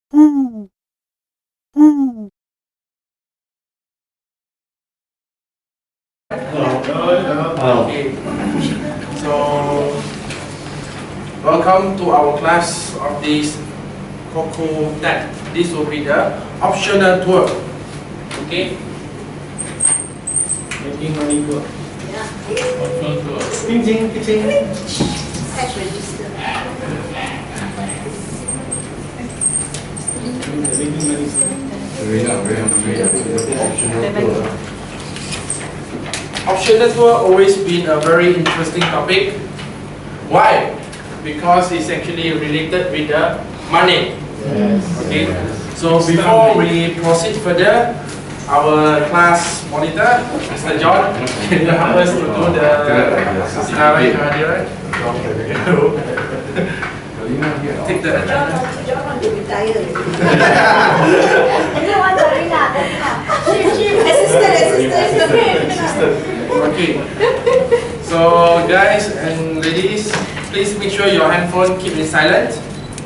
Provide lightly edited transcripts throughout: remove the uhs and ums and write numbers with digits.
Okay. So, welcome to our class of this Coco 10. This will be the optional tour. Okay. Making money tour. Yeah. Optional tour. Ching. Cash register. Making money tour. Optional tour always been a very interesting topic. Why? Because it's actually related with the money. Yes. Okay. So before we proceed further, our class monitor, Mr. John, can you help us to do the scenario right? Take the agenda. John want to retire. You want Tarina? Assistant. Okay. So guys and ladies, please make sure your handphone keep it silent.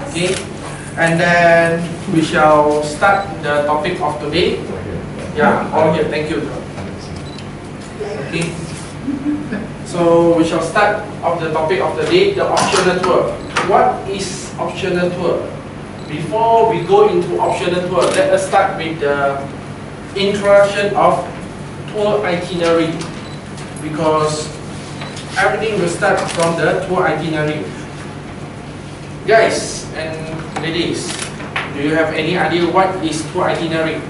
Okay. And then we shall start the topic of today. Yeah, all here. Thank you. Okay. So we shall start of the topic of the day, the optional tour. What is optional tour? Before we go into optional tour, let us start with the introduction of tour itinerary, because everything will start from the tour itinerary. Guys and ladies, do you have any idea what is tour itinerary?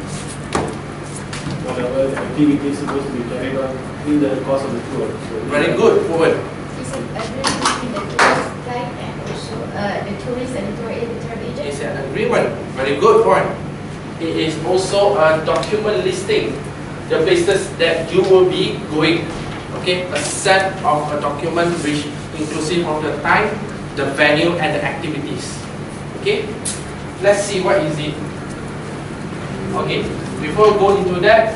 Whatever activity is supposed to be carried out in the course of the tour. So Very good, Owen. It's an agreement between the tourist guide and also the tourist and the tour agent. It's an agreement. Very good point. It is also a document listing the places that you will be going. Okay, a set of a document which inclusive of the time, the venue, and the activities. Okay, let's see what is it. Okay, before we go into that,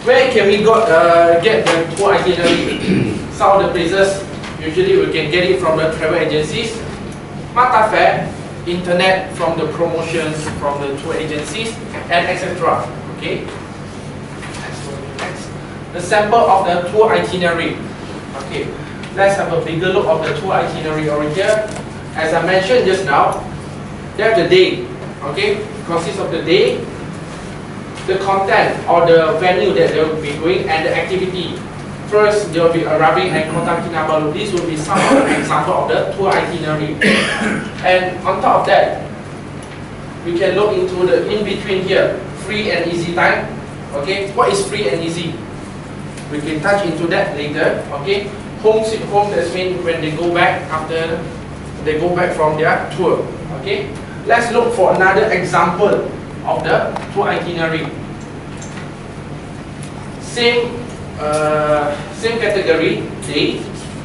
where can we go get the tour itinerary? Some of the places usually we can get it from the travel agencies, Mata Fair, internet from the promotions from the tour agencies, and etc. Okay. Next. The sample of the tour itinerary. Okay. Let's have a bigger look of the tour itinerary over here. As I mentioned just now, there's the day. Okay. Consists of the day, the content or the venue that they will be going, and the activity. First, they will be arriving at Kota Kinabalu. This will be some of the example of the tour itinerary. And on top of that, we can look into the in-between here, free and easy time. Okay, what is free and easy? We can touch into that later. Okay, home sweet home, that's mean when they go back after they go back from their tour. Okay, let's look for another example of the tour itinerary. Same category, day,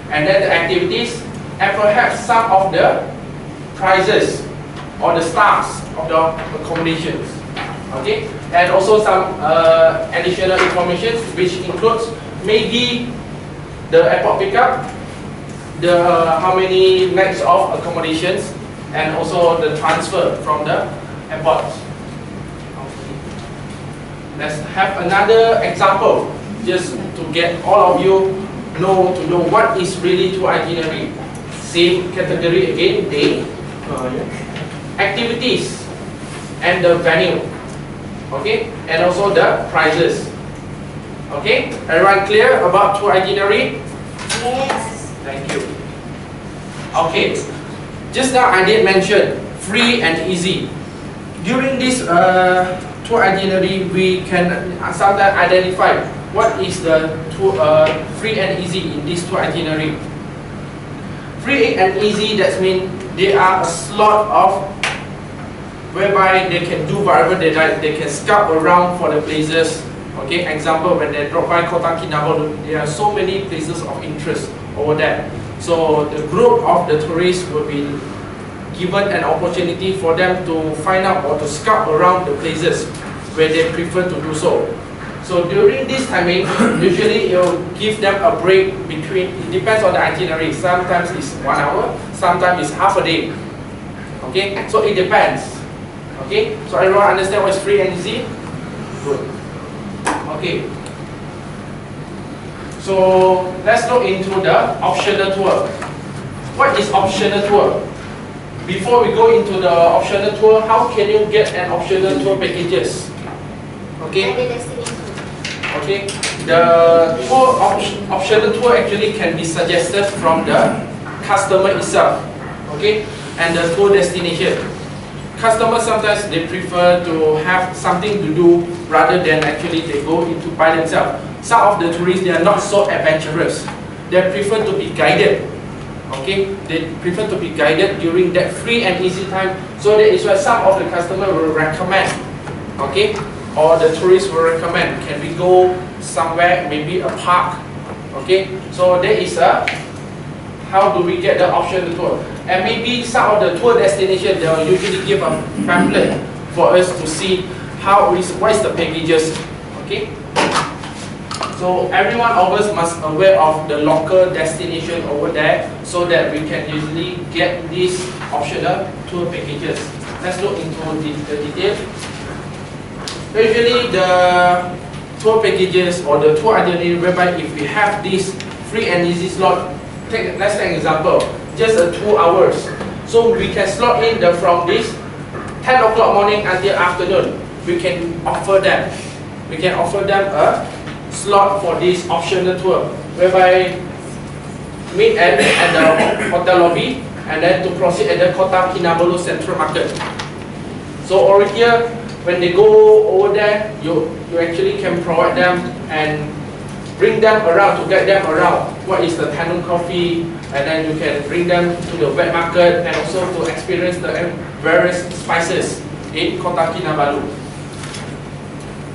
and then the activities, and perhaps some of the prices or the stars of the accommodations. Okay, and also some additional information which includes maybe the airport pickup, the how many nights of accommodations, and also the transfer from the airport. Let's have another example, just to get all of you know what is really tour itinerary. Same category again, day, activities, and the venue. Okay, and also the prices. Okay, everyone clear about tour itinerary? Yes. Thank you. Okay, just now I did mention free and easy. During this tour itinerary, we can sometimes identify what is the tour, free and easy in this tour itinerary. Free and easy, that means there are a slot of whereby they can do whatever they like. They can scout around for the places. Okay, example, when they drop by Kota Kinabalu, there are so many places of interest over there. So the group of the tourists will be given an opportunity for them to find out or to scout around the places where they prefer to do so. So during this timing, usually it will give them a break between, it depends on the itinerary. Sometimes it's 1 hour, sometimes it's half a day. Okay, so it depends. Okay, so everyone understand what is free and easy? Good. Okay. So let's look into the optional tour. What is optional tour? Before we go into the optional tour, how can you get an optional tour packages? Okay. Ada destination. Okay. The optional tour actually can be suggested from the customer itself. Okay. And the tour destination. Customers sometimes they prefer to have something to do rather than actually they go into by themselves. Some of the tourists they are not so adventurous. They prefer to be guided. Okay, they prefer to be guided during that free and easy time. So that is why some of the customers will recommend. Okay, or the tourists will recommend. Can we go somewhere, maybe a park? Okay, so that is a how do we get the optional tour? And maybe some of the tour destinations they will usually give a pamphlet for us to see what is the packages. Okay. So every one of us must aware of the local destination over there so that we can usually get these optional tour packages. Let's look into the detail. Usually the tour packages or the tour itinerary whereby if we have this free and easy slot, let's take an example, just 2 hours. So we can slot in from this 10 o'clock morning until afternoon. We can offer them a slot for this optional tour, whereby meet at the hotel lobby and then to proceed at the Kota Kinabalu Central Market. So over here, when they go over there, you actually can provide them and bring them around to get them around. What is the Tanun coffee, and then you can bring them to the wet market and also to experience the various spices in Kota Kinabalu.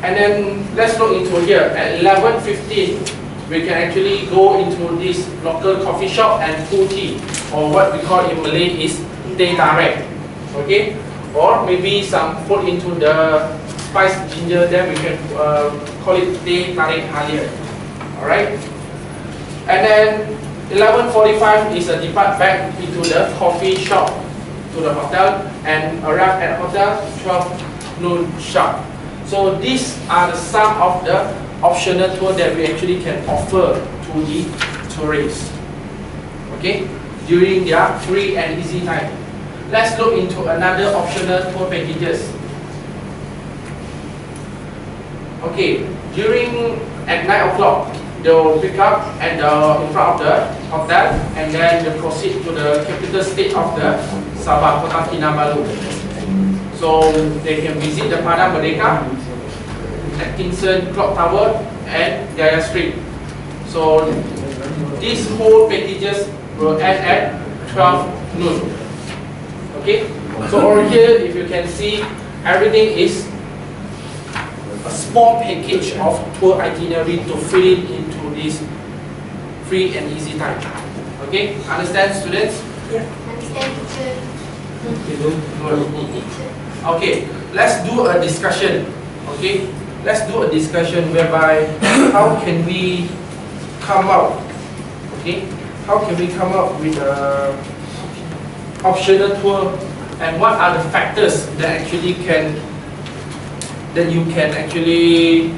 And then let's look into here at 11:15 we can actually go into this local coffee shop and full tea, or what we call in Malay is teh tarik. Okay, or maybe some put into the spice ginger, then we can call it teh tarik halia. Alright, and then 11:45 is a depart back into the coffee shop to the hotel and arrive at hotel 12 noon sharp. So these are some of the optional tour that we actually can offer to the tourists. Okay, during their free and easy time. Let's look into another optional tour packages. Okay, at 9 o'clock, they will pick up in front of the hotel and then they proceed to the capital state of the Sabah, Kota Kinabalu. So they can visit the Padang Merdeka, Atkinson Clock Tower and Gaya Street. So these whole packages will end at 12 noon. Okay, so over here if you can see, everything is a small package of tour itinerary to fit it into this free and easy time. Okay, understand students? Yeah. Understand, teacher? Okay, let's do a discussion. Okay, let's do a discussion whereby how can we come out? Okay, how can we come up with a optional tour, and what are the factors that you can actually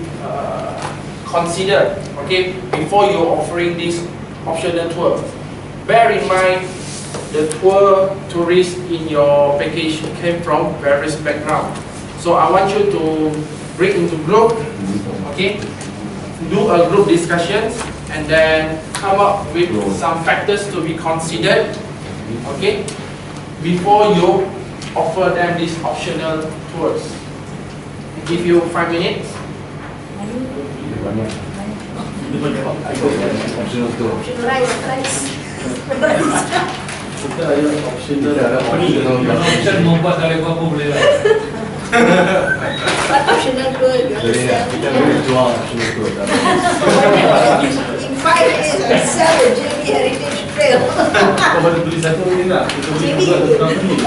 consider? Okay, before you're offering this optional tour, bear in mind the tourists in your package came from various backgrounds. So I want you to break into group, okay? Do a group discussions and then come up with some factors to be considered, okay? Before you offer them these optional tours. I give you 5 minutes. Kita ada optional. Option membuat kalau apa boleh lah. What optional tour you understand? Kita boleh jual optional tour. In 5 years, we sell the JB Heritage Trail. Kau baru beli satu ni nak. Kita beli juga satu company.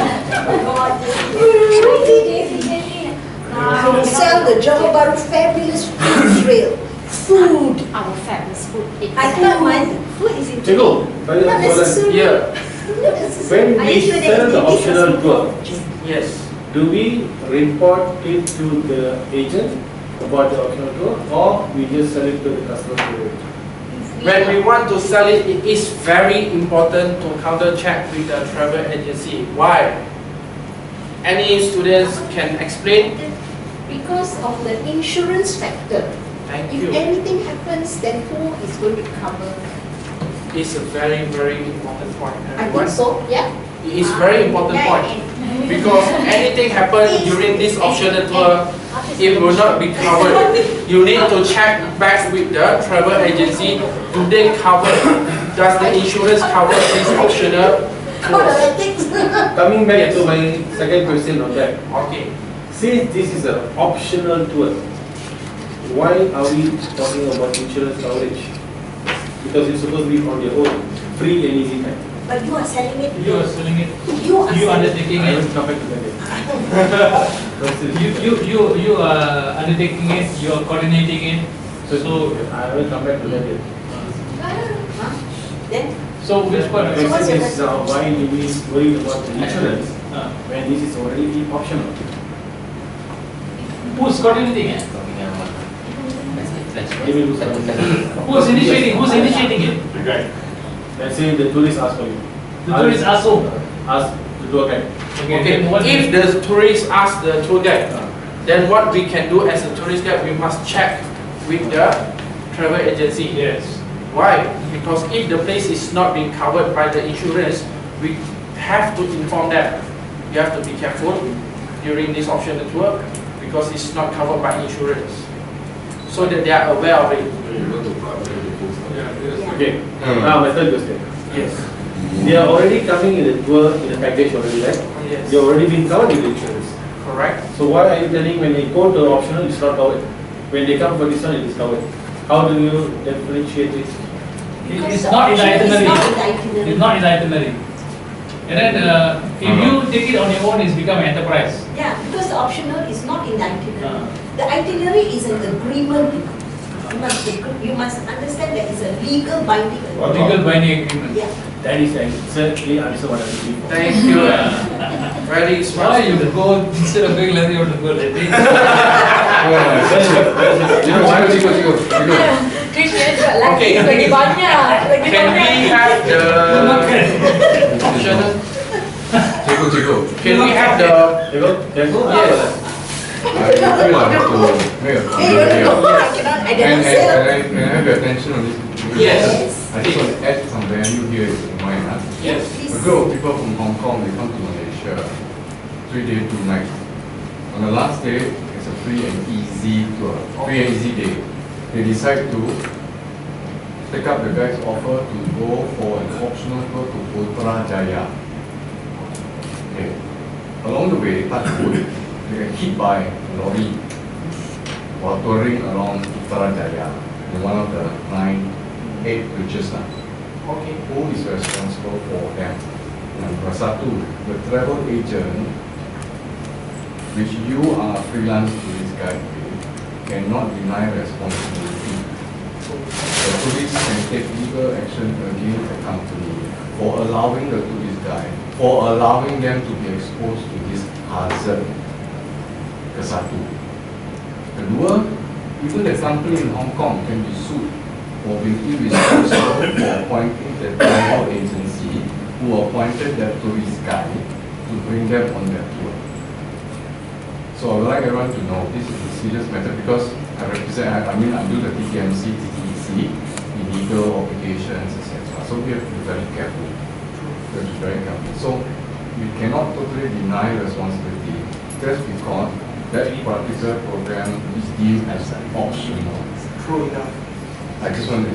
We sell the Johor Bahru Fabulous Food Trail. Food. Our fabulous food. I thought my food is in Cikgu, saya not soalan. necessary. Yeah. Not necessary. When Are we you sure sell that the it is optional a tour, Yes. do we report it to the agent about the optional tour, or we just sell it to the customer? When we want to sell it, it is very important to counter check with the travel agency. Why? Any students can explain? Because of the insurance factor. Thank If you. anything happens, then who is going to cover? It's a very, very important point. I Everyone. think so, yeah. It is very important point. Because anything happen during this optional tour, it will not be covered. You need to check back with the travel agency. Do they cover? Does the insurance cover this optional tour? Coming back Yes. to my second question on that. Okay. Since this is an optional tour, why are we talking about insurance coverage? Because it's supposed to be on your own, free and easy time. But you are selling it. You are selling it. You are You selling undertaking I it. will come back to that. You are undertaking it. You are coordinating it. So I will come back to that. Then, So which part? My what's question your is why do we worry about the insurance Uh, when this is already optional? who's coordinating it? Maybe do something. Who's initiating? Who's initiating it? Let's say the tourist ask for you. The tourist ask who? Ask the tour guide. Okay. then what? If the tourist ask the tour guide, then what we can do as a tourist guide, we must check with the travel agency. Yes. Why? Because if the place is not being covered by the insurance, we have to inform them. You have to be careful during this optional tour because it's not covered by insurance, so that they are aware of it. Okay. Now my third question. Yes. They are already coming in the tour in the package already, right? Yes. They already been covered with the insurance. Correct. So why are you telling when they go to optional it's not covered? When they come for this one it is covered. How do you differentiate it? It's not in the itinerary. It's not in the itinerary. And then if you take it on your own, it's become an enterprise. yeah, because the optional is not in the itinerary. Ah. The itinerary is an agreement. You must understand that it's a legal binding agreement. Legal binding agreement. Yeah. That is exactly answer what I'm looking for. Thank you. Very Why smart. you go instead of going left, you want to go left? Okay. Lagi banyak. Lagi Can we have the optional? Can we have the? Therefore, Yes. I cannot And sell. I have your attention on this. Yes. I just want to add some value here in mind. Yes. A group of people from Hong Kong, they come to Malaysia, 3 days, 2 nights. On the last day, it's a free and easy tour, free and easy day. They decide to take up the guide's offer to go for an optional tour to Putra Jaya. Okay. Along the way, touch wood, they get hit by a lorry while touring along Putrajaya in one of the 8 bridges. Okay. Who is responsible for them? Number satu, the travel agent, which you are freelance tourist guide with, cannot deny responsibility. The police can take legal action against the company for allowing the tourist guide, for allowing them to be exposed to this hazard. Kesatu. Kedua, even the company in Hong Kong can be sued for being irresponsible for appointing the travel agency who appointed their tourist guide to bring them on their tour. So I would like everyone to know this is a serious matter because I represent, I do the TTMC, TTEC, illegal obligations, etc. So we have to be very careful. We have to be very careful. So we cannot totally deny responsibility just because that particular program is deemed as optional. True enough. I just want to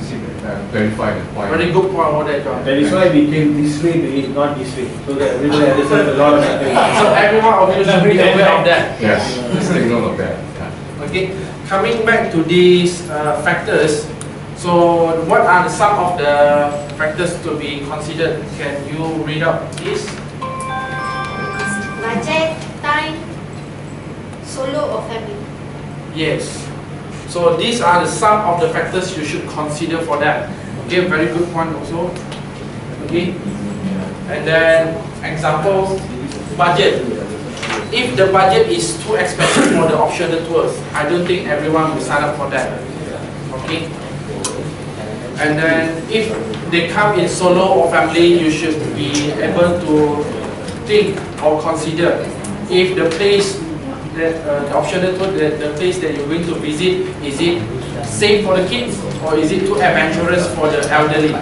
verify the point. Very good point over there, John. That is why we came this way, not this way. So that everybody understands a lot of things. So everyone of you should be aware of that. Yes, just take note of that. Yeah. Okay. Coming back to these factors, so what are some of the factors to be considered? Can you read out this? Budget, time, solo or family. Yes. So these are some of the factors you should consider for that. Okay, very good point also. Okay. And then example, budget. if the budget is too expensive for the optional tours, I don't think everyone will sign up for that. Okay? And then if they come in solo or family, you should be able to think or consider if the place that the optional tour, the place that you're going to visit, is it safe for the kids or is it too adventurous for the elderly?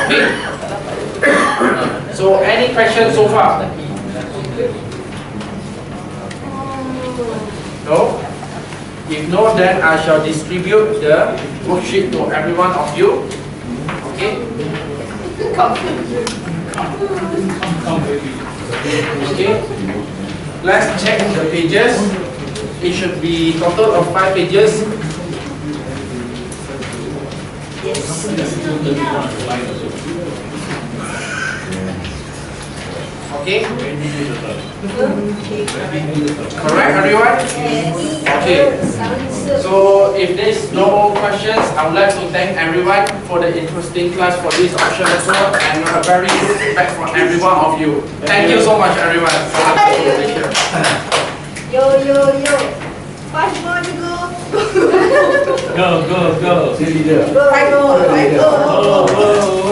Okay. So any questions so far? No? If no, then I shall distribute the worksheet to every one of you. Okay? Okay? Let's check the pages. It should be total of 5 pages. Okay? Correct, everyone? Okay. So if there's no more questions, I would like to thank everyone for the interesting class for this optional tour and a very good feedback from every one of you. Thank you so much, everyone, for the presentation. Yo. 5 more to go. Go. Cheerleader. Go. Go.